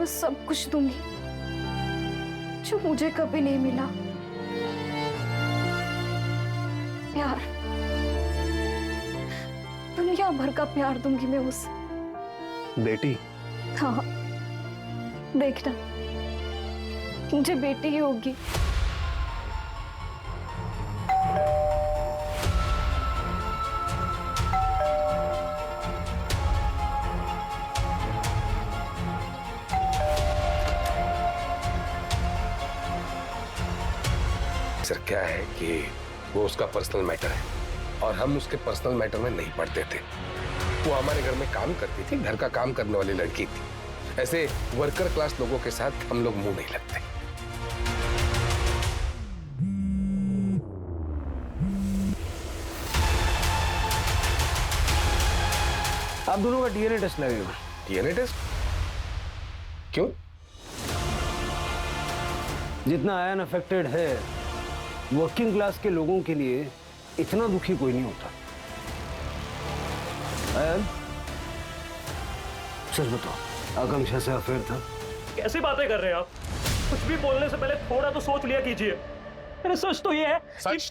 वो सब कुछ दूंगी जो मुझे कभी नहीं मिला। प्यार, दुनिया भर का प्यार दूंगी मैं उसे। बेटी? हाँ, देखना मुझे बेटी ही होगी। सर क्या है कि वो उसका पर्सनल मैटर है और हम उसके पर्सनल मैटर में नहीं पड़ते थे। वो हमारे घर में काम करती थी, घर का काम करने वाली लड़की थी। ऐसे वर्कर क्लास लोगों के साथ हम लोग मुंह नहीं लगते। आप दोनों का डीएनए टेस्ट लगेगा। DNA test? क्यों? जितना आयन अफेक्टेड है, वर्किंग क्लास के लोगों के लिए इतना दुखी कोई नहीं होता। आयन, सच बताओ, आकांक्षा से अफेयर था? कैसी बातें कर रहे हैं आप? कुछ भी बोलने से पहले थोड़ा तो सोच लिया कीजिए। अरे सच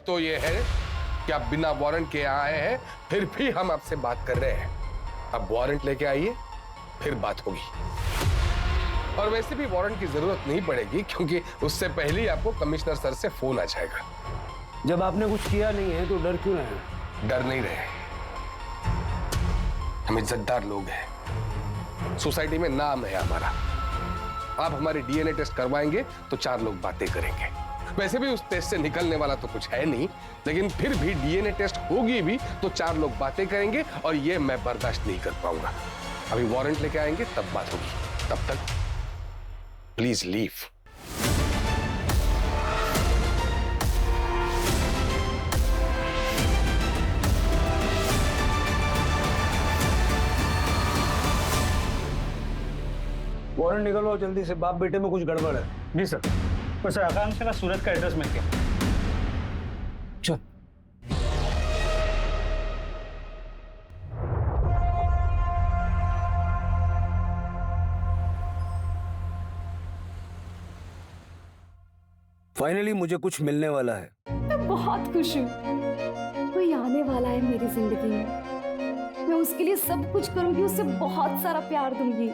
तो ये है कि आप बिना वारंट के आए हैं, फिर भी हम आपसे बात कर रहे हैं। अब वारंट लेके आइए, फिर बात होगी। और वैसे भी वारंट की जरूरत नहीं पड़ेगी क्योंकि उससे पहले ही आपको कमिश्नर सर से फोन आ जाएगा। जब आपने कुछ किया नहीं है तो डर क्यों रहे? डर नहीं रहे, हम इज्जतदार लोग हैं, सोसाइटी में नाम है हमारा। आप हमारे डीएनए टेस्ट करवाएंगे तो 4 लोग बातें करेंगे। वैसे भी उस टेस्ट से निकलने वाला तो कुछ है नहीं, लेकिन फिर भी डीएनए टेस्ट होगी भी तो 4 लोग बातें करेंगे और ये मैं बर्दाश्त नहीं कर पाऊंगा। अभी वारंट लेके आएंगे तब बात होगी, तब तक प्लीज लीव। वारंट निकलवाओ जल्दी से, बाप बेटे में कुछ गड़बड़ है। जी सर। पर सर आकांक्षा का सूरत का एड्रेस मिल गया। चल। फाइनली मुझे कुछ मिलने वाला है। मैं बहुत खुश हूँ, कोई आने वाला है मेरी जिंदगी में। मैं उसके लिए सब कुछ करूंगी, उसे बहुत सारा प्यार दूंगी।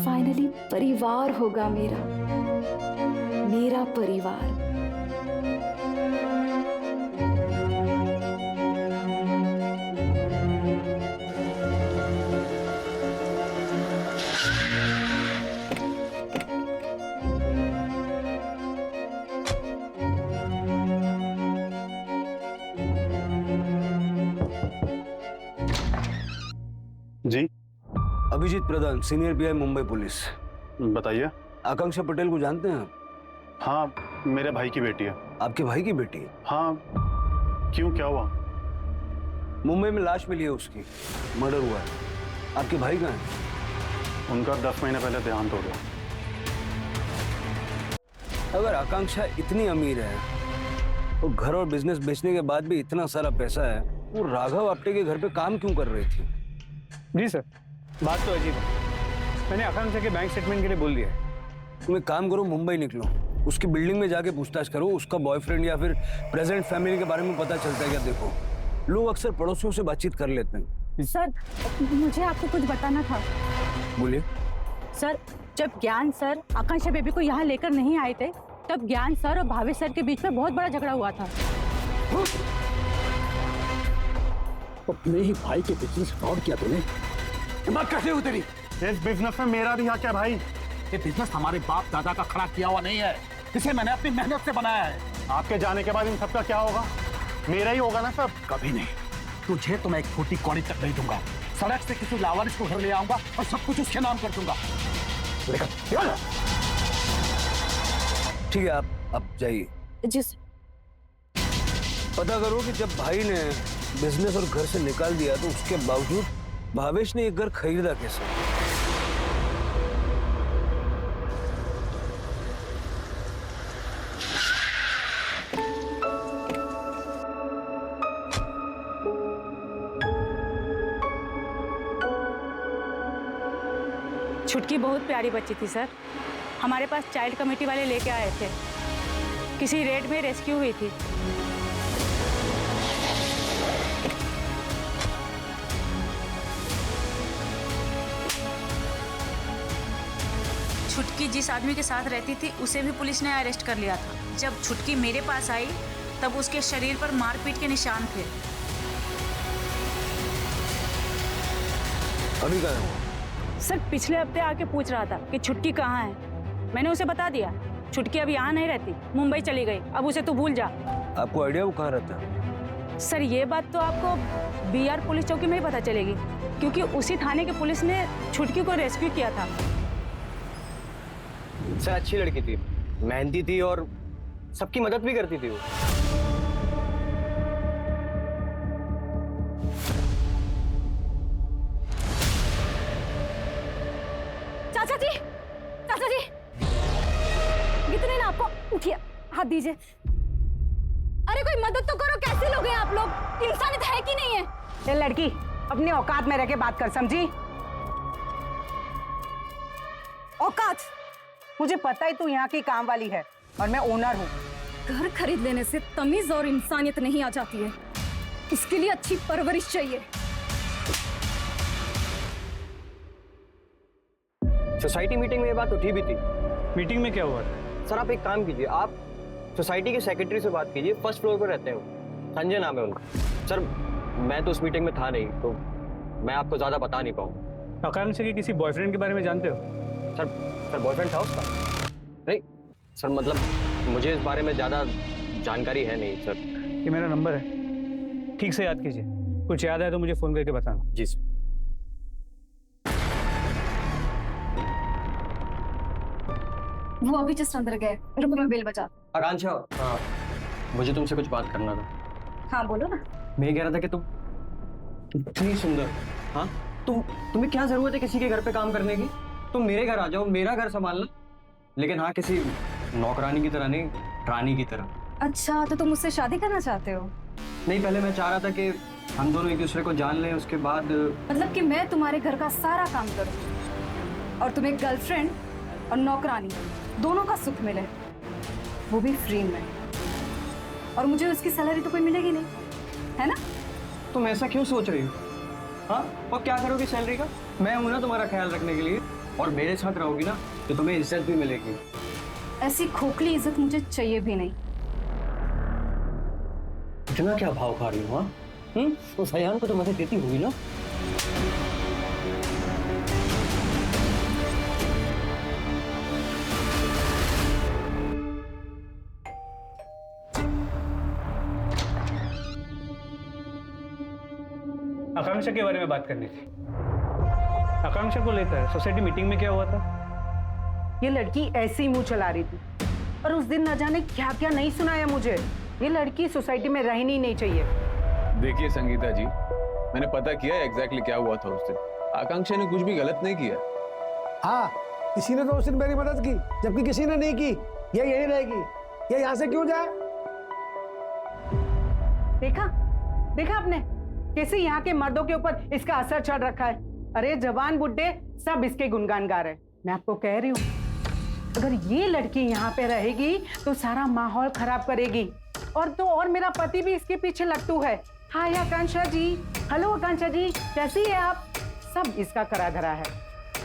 फाइनली परिवार होगा मेरा, मेरा परिवार। जी अभिजीत प्रधान, सीनियर पीआई मुंबई पुलिस। बताइए। आकांक्षा पटेल को जानते हैं आप? हाँ, मेरे भाई की बेटी है। आपके भाई की बेटी? हाँ, क्यों, क्या हुआ? मुंबई में लाश मिली है उसकी, मर्डर हुआ है। आपके भाई कहाँ हैं? उनका 10 महीने पहले देहांत हो गया। अगर आकांक्षा इतनी अमीर है और घर और बिजनेस बेचने के बाद भी इतना सारा पैसा है, वो राघव आप्टे के घर पे काम क्यों कर रही थी? जी सर, बात तो अजीब है। मैंने आकांक्षा के बैंक स्टेटमेंट के लिए बोल दिया है। तुम एक काम करो, मुंबई निकलो, उसकी बिल्डिंग में जाके पूछताछ करो। उसका बॉयफ्रेंड या फिर प्रेजेंट फैमिली के बारे में पता चलता है क्या? देखो, लोग अक्सर पड़ोसियों से बातचीत कर लेते हैं। सर, मुझे आपको कुछ बताना था। बोलिए। सर, जब ज्ञान सर आकांक्षा बेबी को यहाँ लेकर नहीं आए थे, तब ज्ञान सर और भावेश सर के बीच में बहुत बड़ा झगड़ा हुआ था। अपने ही भाई के बिजनेस फ्रॉड किया तूने? हिम्मत कैसे हुई तेरी? इस बिजनेस में मेरा भी हक है भाई। ये बिजनेस हमारे बाप दादा का खड़ा किया हुआ नहीं है, इसे मैंने अपनी मेहनत से बनाया है। आपके जाने के बाद इन सबका क्या होगा? मेरा ही होगा ना सब। कभी नहीं, तुझे तो मैं एक फूटी कौड़ी तक नहीं दूंगा। सड़क से किसी लावारिस को घर ले आऊंगा और सब कुछ उसके नाम कर दूंगा। ठीक है, आप जाइए। जी पता करो कि जब भाई ने बिजनेस और घर से निकाल दिया तो उसके बावजूद भावेश ने एक घर खरीदा कैसे? छुटकी बहुत प्यारी बच्ची थी सर। हमारे पास चाइल्ड कमेटी वाले लेके आए थे। किसी रेड में रेस्क्यू हुई थी। छुटकी जिस आदमी के साथ रहती थी उसे भी पुलिस ने अरेस्ट कर लिया था। जब छुटकी मेरे पास आई तब उसके शरीर पर मारपीट के निशान थे। अभी कहाँ है वो? सर पिछले हफ्ते आके पूछ रहा था कि छुटकी कहाँ है। मैंने उसे बता दिया छुटकी अब यहाँ नहीं रहती, मुंबई चली गई। अब उसे तू भूल जा। आपको आइडिया वो कहाँ रहता है? सर ये बात तो आपको BR पुलिस चौकी में ही पता चलेगी, क्योंकि उसी थाने की पुलिस ने छुटकी को रेस्क्यू किया था। सर अच्छी लड़की थी, मेहनती थी और सबकी मदद भी करती थी वो। चाचा जी, चाचा जी, कितने ना आपको, उठिए, हाथ दीजिए। अरे कोई मदद तो करो, कैसे लोग हैं आप लोग? इंसानियत है कि नहीं है? ये लड़की अपनी औकात में रह के बात कर, समझी? औकात? मुझे पता है तू यहाँ की काम वाली है और मैं ओनर हूँ। घर खरीद लेने से तमीज और इंसानियत नहीं आ जाती है, उसके लिए अच्छी परवरिश चाहिए। सोसाइटी मीटिंग में ये बात उठी भी थी। मीटिंग में क्या हुआ? सर आप एक काम कीजिए, आप सोसाइटी के सेक्रेटरी से बात कीजिए, फर्स्ट फ्लोर पर रहते हैं वो, संजय नाम है उनका। सर मैं तो उस मीटिंग में था नहीं, तो मैं आपको ज्यादा बता नहीं पाऊंगा। आकांक्षा के किसी बॉयफ्रेंड के बारे में जानते हो? सर बॉयफ्रेंड था उसका? नहीं सर, मतलब मुझे इस बारे में ज्यादा जानकारी है नहीं सर। ये मेरा नंबर है, ठीक से याद कीजिए। कुछ याद है तो मुझे फोन करके बताना। जी सर। वो अभी जस्ट अंदर गए, रुको मैं बेल बजा। आकांक्षा, हाँ मुझे तुमसे कुछ बात करना था। हाँ बोलो ना। मैं ये कह रहा था कि तुम इतनी सुंदर, हाँ तुम्हें क्या जरूरत है किसी के घर पे काम करने की? तुम मेरे घर आ जाओ, मेरा घर संभालना, लेकिन हाँ किसी नौकरानी की तरह नहीं, रानी की तरह। अच्छा तो तुम मुझसे शादी करना चाहते हो? नहीं, पहले मैं चाह रहा था कि हम दोनों एक दूसरे को जान लें, उसके बाद मतलब कि मैं तुम्हारे घर का सारा काम करूं और तुम्हें गर्लफ्रेंड और नौकरानी दोनों का सुख मिले, वो भी फ्री में, और मुझे उसकी सैलरी तो कोई मिलेगी नहीं, है ना? तुम ऐसा क्यों सोच रही हो? हाँ, और क्या करोगी सैलरी का? मैं हूं ना तुम्हारा ख्याल रखने के लिए, और मेरे साथ रहोगी ना तो तुम्हें इज्जत भी मिलेगी। ऐसी खोखली इज्जत मुझे चाहिए भी नहीं। इतना क्या भाव खा रही हो? तो सयान को तो मदद देती होगी ना? आकांक्षा के बारे में बात करनी थी। आकांक्षा को लेकर सोसाइटी मीटिंग में क्या हुआ था? ये लड़की ऐसे ही मुंह चला रही थी और उस दिन न जाने क्या क्या नहीं सुनाया मुझे। ये लड़की सोसाइटी में रहनी नहीं चाहिए। देखिए संगीता जी, मैंने पता किया एग्जैक्टली क्या हुआ था उस दिन। आकांक्षा ने कुछ भी गलत नहीं किया। हाँ, किसी ने तो उस दिन मेरी मदद की, जबकि किसी ने नहीं की। ये यही रहेगी, ये यहाँ से क्यों जाए? देखा आपने कैसे यहाँ के मर्दों के ऊपर इसका असर चढ़ रखा है। अरे जवान बुड्ढे सब इसके गुणगान गा रहे हैं। मैं आपको कह रही हूँ, अगर ये लड़की यहाँ पे रहेगी तो सारा माहौल खराब करेगी, और मेरा पति भी इसके पीछे लट्टू है। हाय आकांक्षा जी, हेलो आकांक्षा जी, कैसी है आप? सब इसका करा धरा है।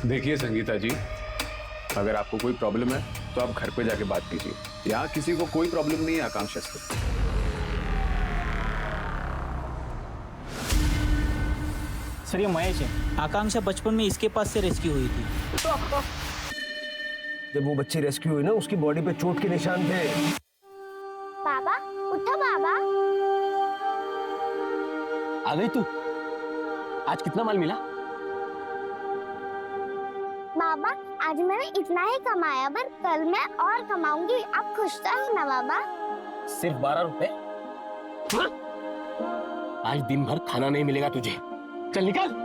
देखिए संगीता जी, अगर आपको कोई प्रॉब्लम है तो आप घर पे जाके बात कीजिए। यहाँ किसी को कोई प्रॉब्लम नहीं है आकांक्षा से। सर ये महेश है। आकांक्षा बचपन में इसके पास से रेस्क्यू हुई थी। जब वो बच्ची रेस्क्यू हुई ना, उसकी बॉडी पे चोट के निशान थे। पापा उठो पापा। आ गई तू? आज कितना माल मिला? बाबा आज मैंने इतना ही कमाया, पर कल मैं और कमाऊंगी। आप खुश तो हो ना बाबा? सिर्फ 12 रुपए? हाँ? आज दिन भर खाना नहीं मिलेगा तुझे, चल निकल।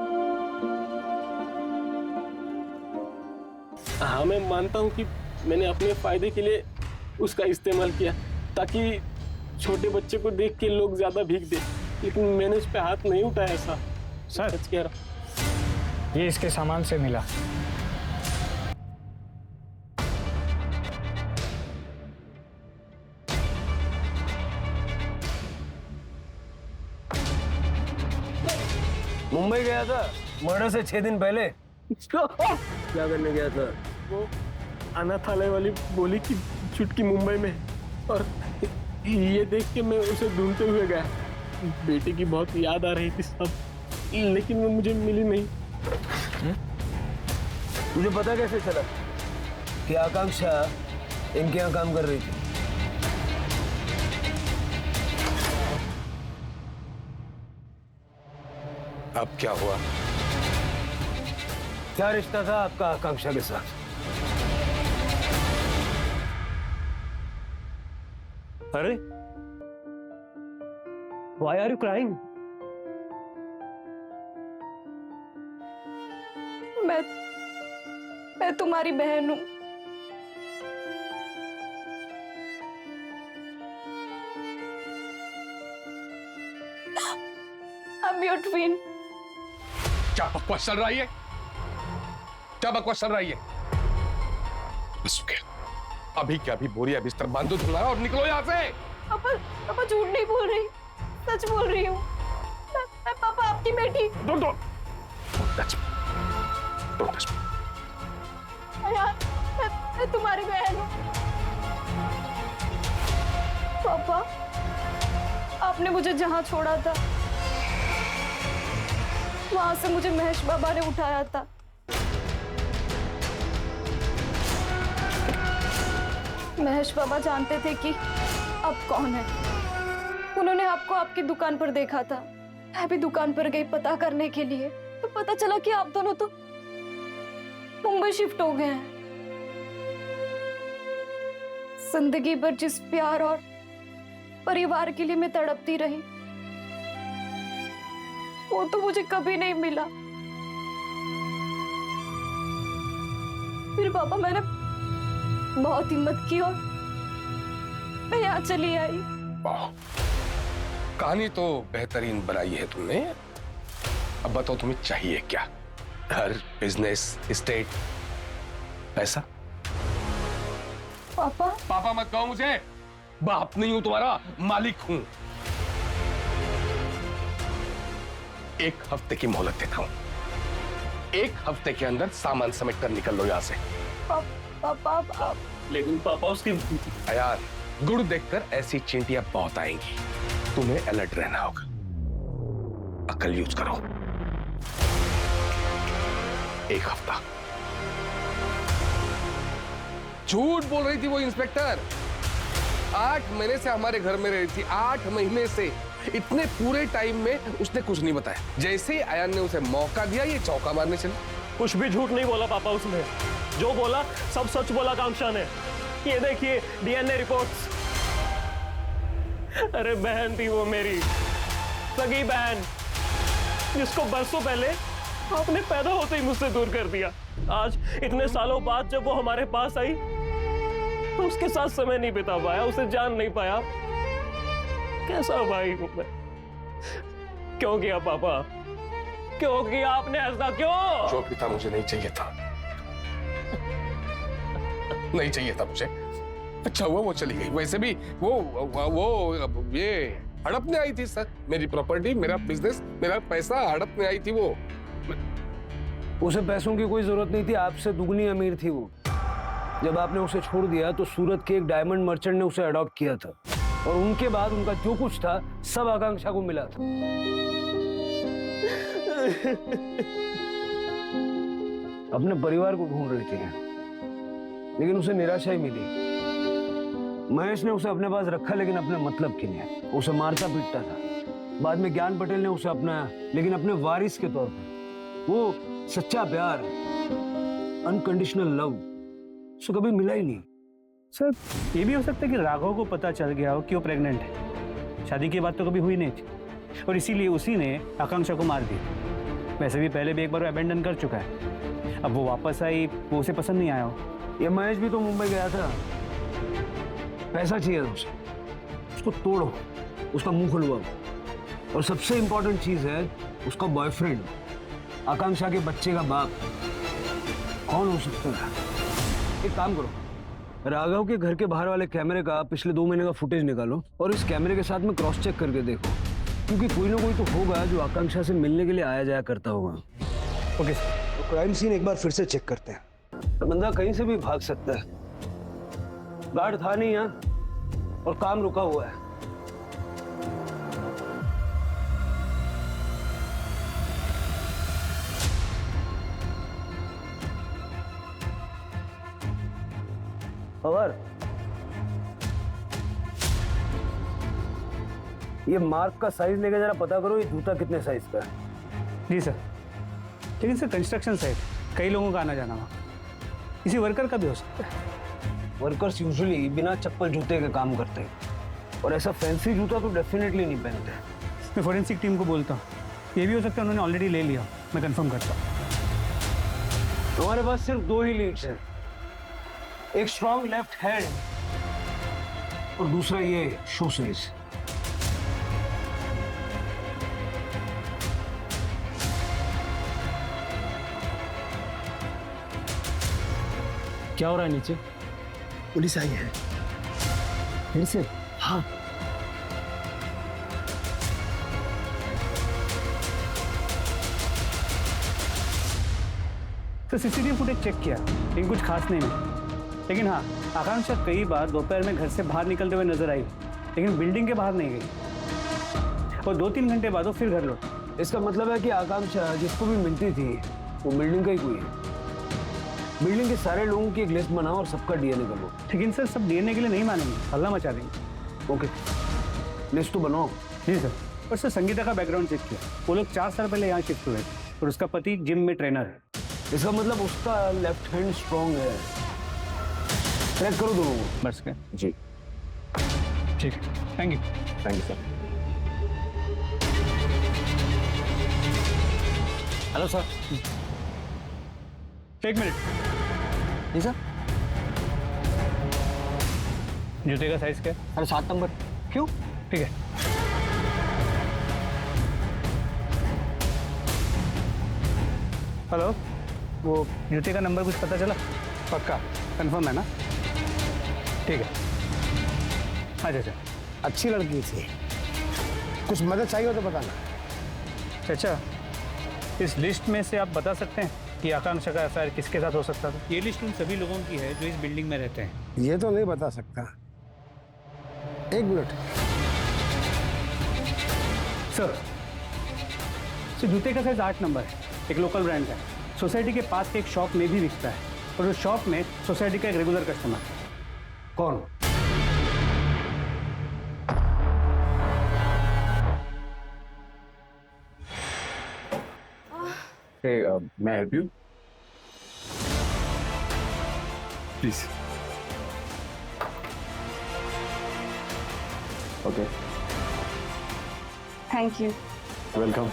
हाँ मैं मानता हूँ कि मैंने अपने फायदे के लिए उसका इस्तेमाल किया, ताकि छोटे बच्चे को देख के लोग ज्यादा भीख दे, लेकिन मैंने उस पर हाथ नहीं उठाया। ऐसा सर सच कह रहा। ये इसके सामान से मिला। मुंबई गया था मर्डर से 6 दिन पहले। क्या करने गया था? वो अनाथालय वाली बोली कि छुटकी मुंबई में, और ये देख के मैं उसे ढूंढते हुए गया। बेटी की बहुत याद आ रही थी सब, लेकिन वो मुझे मिली नहीं। तुझे पता कैसे चला कि आकांक्षा इनके यहाँ काम कर रही थी? अब क्या हुआ? क्या रिश्ता था आपका आकांक्षा के साथ? अरे why are you crying? मैं तुम्हारी बहन हूं। I'm your twin। क्या बकवास चल रही है? क्या बकवास चल रही है? बस हो गया। अभी क्या, अभी बोरिया बिस्तर बांधो तुम्हारा और निकलो यहाँ से। पापा झूठ नहीं बोल रही, सच बोल रही हूँ। मैं पापा आपकी बेटी। Don't touch me। Don't touch me। यार, मैं तुम्हारी बहन हूँ। पापा, आपने मुझे जहाँ छोड़ा था वहां से मुझे महेश बाबा ने उठाया था। महेश बाबा जानते थे कि आप कौन है। उन्होंने आपको आपकी दुकान पर देखा था। मैं भी दुकान पर गई पता करने के लिए, तो पता चला कि आप दोनों तो मुंबई शिफ्ट हो गए हैं। जिंदगी भर जिस प्यार और परिवार के लिए मैं तड़पती रही, वो तो मुझे कभी नहीं मिला। फिर पापा मैंने बहुत हिम्मत की और मैं यहाँ चली आई। वाह, कहानी तो बेहतरीन बनाई है तुमने। अब बताओ तुम्हें चाहिए क्या? घर, बिजनेस, एस्टेट, पैसा? पापा पापा मत कहो मुझे। बाप नहीं हूं तुम्हारा, मालिक हूं। एक हफ्ते की मोहलत देता हूं। एक हफ्ते के अंदर सामान समेट कर निकल लो यहां से। पापा लेकिन पापा उसकी यार, गुड़ देखकर ऐसी चींटियां बहुत आएंगी। तुम्हें अलर्ट रहना होगा। अकल यूज करो। एक हफ्ता। झूठ बोल रही थी वो इंस्पेक्टर। 8 महीने से हमारे घर में रही थी। 8 महीने से। इतने पूरे टाइम में उसने कुछ नहीं बताया। जैसे ही अयान ने उसे मौका दिया, ये चौका मारने चले। कुछ भी झूठ नहीं बोला पापा उसने। जो बोला सब सच बोला आकांक्षा ने। ये देखिए डीएनए रिपोर्ट्स। अरे बहन थी वो मेरी, सगी बहन, जिसको बरसों पहले आपने पैदा होते ही मुझसे दूर कर दिया। आज इतने सालों बाद जब वो हमारे पास आई तो उसके साथ समय नहीं बिता पाया, उसे जान नहीं पाया। कैसा भाई हूं मैं? क्यों किया पापा? क्यों किया आपने ऐसा? क्यों? जो भी था मुझे नहीं चाहिए था। नहीं चाहिए था मुझे। अच्छा हुआ वो चली गई। वैसे भी वो ये हड़पने आई थी सर। मेरी प्रॉपर्टी, मेरा बिजनेस, मेरा पैसा हड़पने आई थी वो। उसे पैसों की कोई जरूरत नहीं थी। आपसे दुगनी अमीर थी वो। जब आपने उसे छोड़ दिया तो सूरत के एक डायमंड मर्चेंट ने उसे अडॉप्ट किया था, और उनके बाद उनका जो कुछ था सब आकांक्षा को मिला था। अपने परिवार को ढूंढ रही थी, लेकिन उसे निराशा ही मिली। महेश ने उसे अपने पास रखा, लेकिन अपने मतलब के लिए। उसे मारता पीटता था। बाद में ज्ञान पटेल ने उसे अपनाया, लेकिन अपने वारिस के तौर पर। वो सच्चा प्यार, अनकंडीशनल लव उसे कभी मिला ही नहीं। सर, ये भी हो सकता है कि राघव को पता चल गया हो कि वो प्रेग्नेंट है। शादी की बात तो कभी हुई नहीं थी, और इसीलिए उसी ने आकांक्षा को मार दिया। वैसे भी पहले भी एक बार वो अबेंडन कर चुका है। अब वो वापस आई, वो उसे पसंद नहीं आया हो। ये महेश भी तो मुंबई गया था। पैसा चाहिए उसे, उसको तोड़ो, उसका मुंह खुलवाओ। और सबसे इंपॉर्टेंट चीज है उसका बॉयफ्रेंड, आकांक्षा के बच्चे का बाप। कौन हो सकता है? एक काम करो, राघव के घर के बाहर वाले कैमरे का पिछले 2 महीने का फुटेज निकालो और इस कैमरे के साथ में क्रॉस चेक करके देखो क्योंकि कोई ना कोई तो होगा जो आकांक्षा से मिलने के लिए आया जाया करता होगा। ओके सर, तो क्राइम सीन एक बार फिर से चेक करते हैं। तो बंदा कहीं से भी भाग सकता है, गार्ड था नहीं यहाँ और काम रुका हुआ है। और ये मार्क का साइज लेके जरा पता करो, ये जूता कितने साइज का है। जी सर, लेकिन सर कंस्ट्रक्शन साइट, कई लोगों का आना जाना वहाँ, किसी वर्कर का भी हो सकता है। वर्कर्स यूजुअली बिना चप्पल जूते के काम करते हैं और ऐसा फैंसी जूता तो डेफिनेटली नहीं पहनते। मैं फोरेंसिक टीम को बोलता हूँ, ये भी हो सकता है उन्होंने ऑलरेडी ले लिया, मैं कंफर्म करता हूँ। हमारे पास सिर्फ 2 ही लीड्स हैं, एक स्ट्रॉन्ग लेफ्ट हैंड और दूसरा ये शू साइज। क्या हो रहा है नीचे? पुलिस आई है फिर से? हाँ। तो सीसीटीवी फुटेज चेक किया, लेकिन कुछ खास नहीं है। लेकिन हाँ, आकांक्षा कई बार दोपहर में घर से बाहर निकलते हुए नजर आई, लेकिन बिल्डिंग के बाहर नहीं गई और 2-3 घंटे बाद वो फिर घर लौट। इसका मतलब है कि आकांक्षा जिसको भी मिलती थी वो बिल्डिंग का ही कोई है। बिल्डिंग के सारे लोगों की एक लिस्ट बनाओ और सबका डीएनए कर लो। लेकिन सर सब डीएनए के लिए नहीं मानेंगे, हल्ला मचा देंगे। ओके, लिस्ट तो बनाओ। जी सर। और सर संगीता का बैकग्राउंड चेक किया, वो लोग 4 साल पहले यहाँ शिफ्ट हुए और उसका पति जिम में ट्रेनर है। इसका मतलब उसका लेफ्ट हैंड स्ट्रॉन्ग है। ट्रैक करो दोनों को। बस के जी ठीक है, thank you sir. Hello sir. 1 minute. जी सर। जूते का साइज क्या? अरे 7 नंबर। क्यों? ठीक है। हेलो, वो जूते का नंबर कुछ पता चला? पक्का कंफर्म है ना? ठीक है। अच्छा, अच्छी लड़की थी, कुछ मदद चाहिए हो तो बताना। चाचा, इस लिस्ट में से आप बता सकते हैं कि आकांक्षा का एफआईआर किसके साथ हो सकता था? ये लिस्ट उन सभी लोगों की है जो इस बिल्डिंग में रहते हैं। ये तो नहीं बता सकता। 1 मिनट। सर, जूते का साइज 8 नंबर है, एक लोकल ब्रांड का है। सोसाइटी के पास के एक शॉप में भी बिकता है और उस शॉप में सोसाइटी का एक रेगुलर कस्टमर है। कौन? मैं help you please? Okay, thank you. Welcome.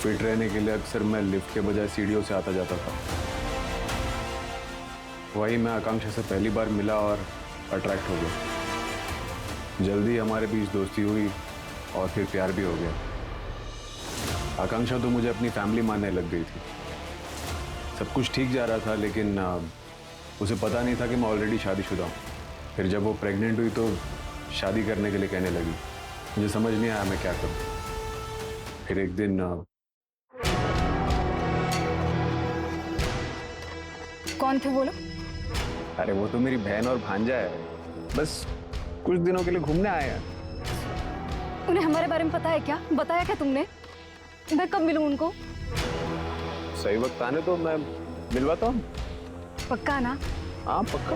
Fit रहने के लिए अक्सर मैं लिफ्ट के बजाय सीढ़ियों से आता जाता था। वही मैं आकांक्षा से पहली बार मिला और अट्रैक्ट हो गया। जल्दी हमारे बीच दोस्ती हुई और फिर प्यार भी हो गया। आकांक्षा तो मुझे अपनी फैमिली मानने लग गई थी। सब कुछ ठीक जा रहा था, लेकिन उसे पता नहीं था कि मैं ऑलरेडी शादीशुदा हूँ। फिर जब वो प्रेग्नेंट हुई तो शादी करने के लिए कहने लगी। मुझे समझ नहीं आया मैं क्या करूँ। फिर एक दिन कौन थे वो लोग? अरे वो तो मेरी बहन और भांजा है, बस कुछ दिनों के लिए घूमने आए हैं। उन्हें हमारे बारे में पता है क्या? बताया क्या तुमने? मैं कब मिलूं उनको? सही वक्त आने तो मैं मिलवाता हूँ। पक्का ना? हाँ पक्का।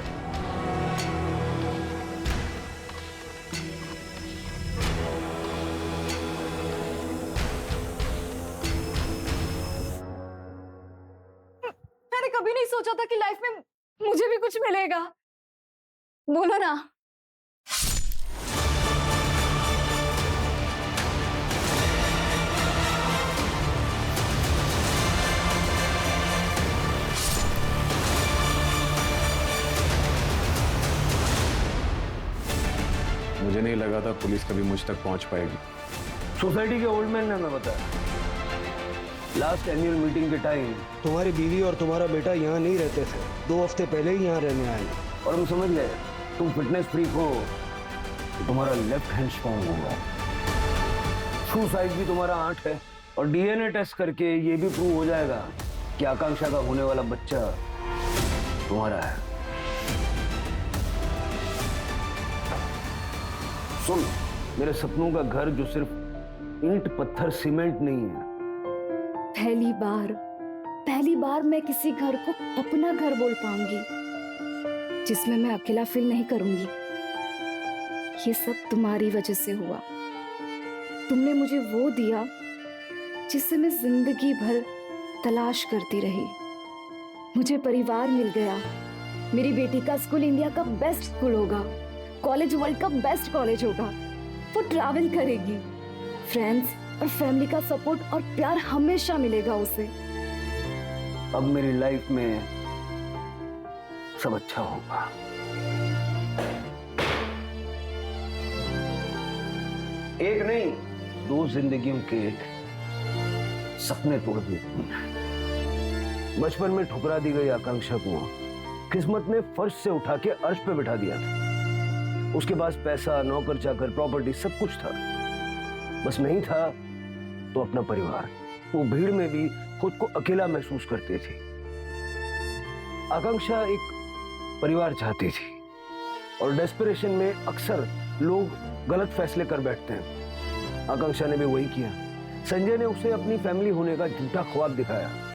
मैंने कभी नहीं सोचा था कि लाइफ में मुझे भी कुछ मिलेगा। बोलो ना। मुझे नहीं लगा था पुलिस कभी मुझ तक पहुंच पाएगी। सोसाइटी के ओल्ड मैन ने हमें बताया, लास्ट एनुअल मीटिंग के टाइम तुम्हारी बीवी और तुम्हारा बेटा यहाँ नहीं रहते थे। 2 हफ्ते पहले ही यहाँ रहने आए और हम समझ गए तुम फिटनेस फ्रीक हो, तो तुम्हारा लेफ्ट हैंड स्ट्रॉन्ग होगा। सुसाइड भी तुम्हारा 8 है और डीएनए टेस्ट करके ये भी प्रूव हो जाएगा कि आकांक्षा का होने वाला बच्चा तुम्हारा है। सुन, मेरे सपनों का घर जो सिर्फ ईंट पत्थर सीमेंट नहीं है। पहली बार मैं किसी घर को अपना घर बोल पाऊंगी जिसमें मैं अकेला फील नहीं करूंगी। ये सब तुम्हारी वजह से हुआ। तुमने मुझे वो दिया जिससे मैं जिंदगी भर तलाश करती रही। मुझे परिवार मिल गया। मेरी बेटी का स्कूल इंडिया का बेस्ट स्कूल होगा, कॉलेज वर्ल्ड का बेस्ट कॉलेज होगा। वो ट्रैवल करेगी। फ्रेंड्स और फैमिली का सपोर्ट और प्यार हमेशा मिलेगा उसे। अब मेरी लाइफ में सब अच्छा होगा। एक नहीं, 2 जिंदगियों के सपने तोड़ दिए तुमने। बचपन में ठुकरा दी गई आकांक्षा को किस्मत ने फर्श से उठा के अर्श पे बिठा दिया था। उसके पास पैसा, नौकर चाकर, प्रॉपर्टी सब कुछ था, बस नहीं था तो अपना परिवार। वो भीड़ में भी खुद को अकेला महसूस करती थी। आकांक्षा एक परिवार चाहती थी और डेस्परेशन में अक्सर लोग गलत फैसले कर बैठते हैं। आकांक्षा ने भी वही किया। संजय ने उसे अपनी फैमिली होने का झूठा ख्वाब दिखाया।